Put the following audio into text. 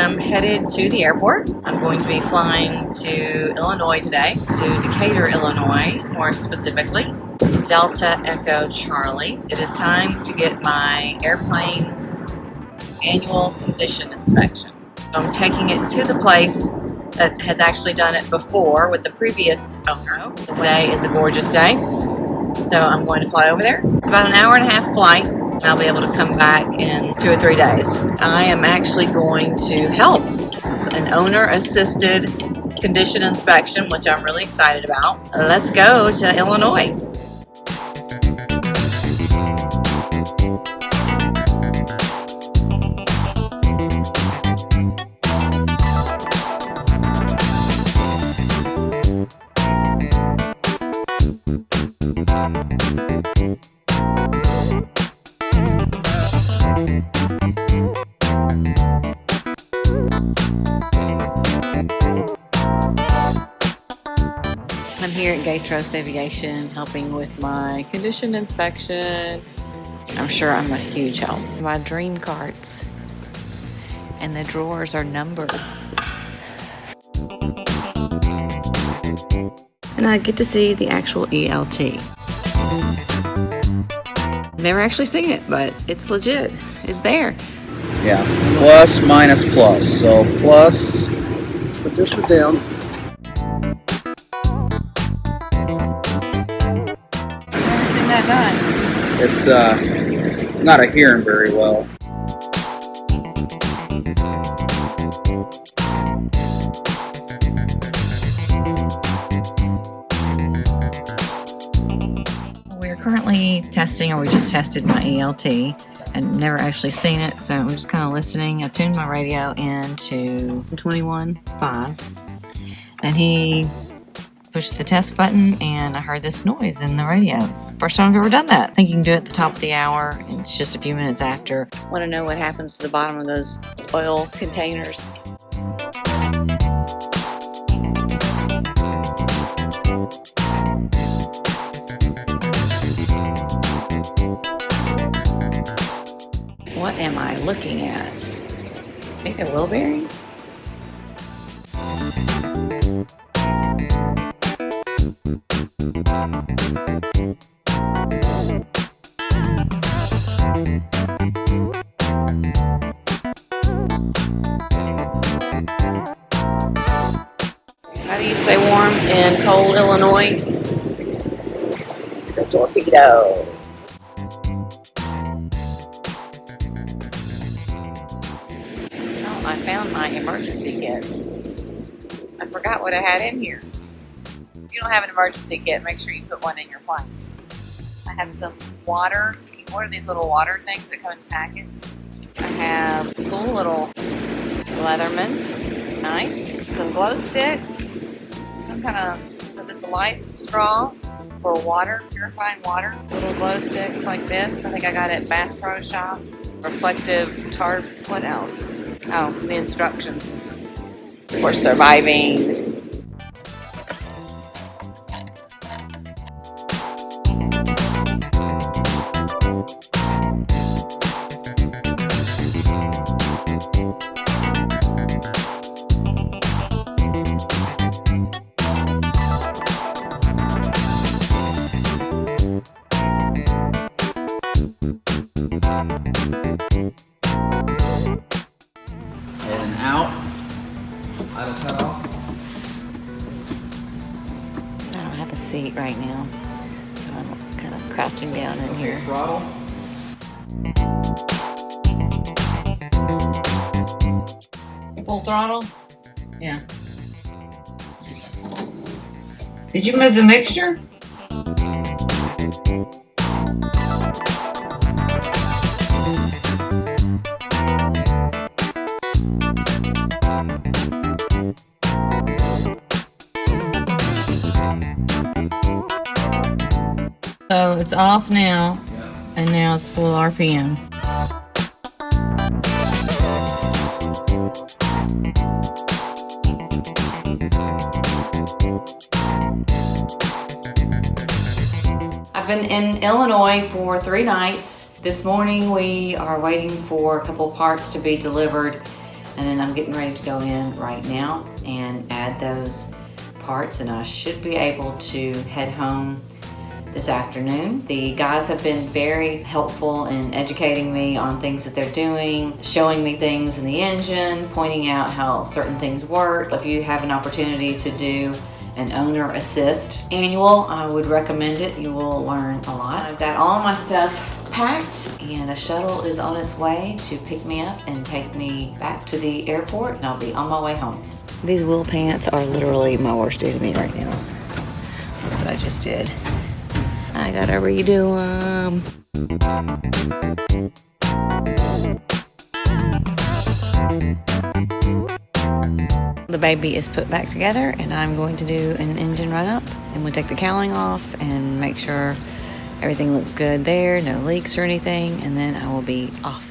am headed to the airport. I'm going to be flying to Illinois today, to Decatur, Illinois, more specifically. Delta Echo Charlie. It is time to get my airplane's annual condition inspection. I'm taking it to the place that has actually done it before with the previous owner. Today is a gorgeous day, so I'm going to fly over there. It's about an hour and a half flight, and I'll be able to come back in 2 or 3 days. I am actually going to help. It's an owner-assisted condition inspection, which I'm really excited about. Let's go to Illinois. I'm here at Gatros Aviation helping with my condition inspection. I'm sure I'm a huge help. My dream carts and the drawers are numbered. And I get to see the actual ELT. Never actually seen it, but it's legit. It's there. Yeah, plus, minus, plus. So plus, put this one down. Never seen that done. It's not adhering very well. We're currently testing, or we just tested my ELT and never actually seen it, so I'm just kind of listening. I tuned my radio into 21.5 and he pushed the test button and I heard this noise in the radio. First time I've ever done that. I think you can do it at the top of the hour. It's just a few minutes after. Want to know what happens to the bottom of those oil containers? What am I looking at? I think they're wheel bearings. How do you stay warm in cold Illinois? It's a torpedo. I found my emergency kit. I forgot what I had in here. If you don't have an emergency kit, make sure you put one in your plane. I have some water. What are these little water things that come in packets? I have a cool little Leatherman knife, some glow sticks, some kind of this life straw for water, purifying water. Little glow sticks like this. I think I got it at Bass Pro Shop. Reflective tarp. What else? Oh, the instructions for surviving. Idle cut off. I don't have a seat right now, so I'm kind of crouching down in here. Throttle. Full throttle? Yeah. Did you move the mixture? So it's off now, and now it's full RPM. I've been in Illinois for 3 nights. This morning we are waiting for a couple parts to be delivered. And then I'm getting ready to go in right now and add those parts, and I should be able to head home this afternoon. The guys have been very helpful in educating me on things that they're doing, showing me things in the engine, pointing out how certain things work. If you have an opportunity to do an owner assist annual, I would recommend it. You will learn a lot. I've got all my stuff packed and a shuttle is on its way to pick me up and take me back to the airport, and I'll be on my way home. These wool pants are literally my worst enemy right now. Look what I just did. I gotta redo them. The baby is put back together, and I'm going to do an engine run up, and we'll take the cowling off and make sure everything looks good there, no leaks or anything, and then I will be off.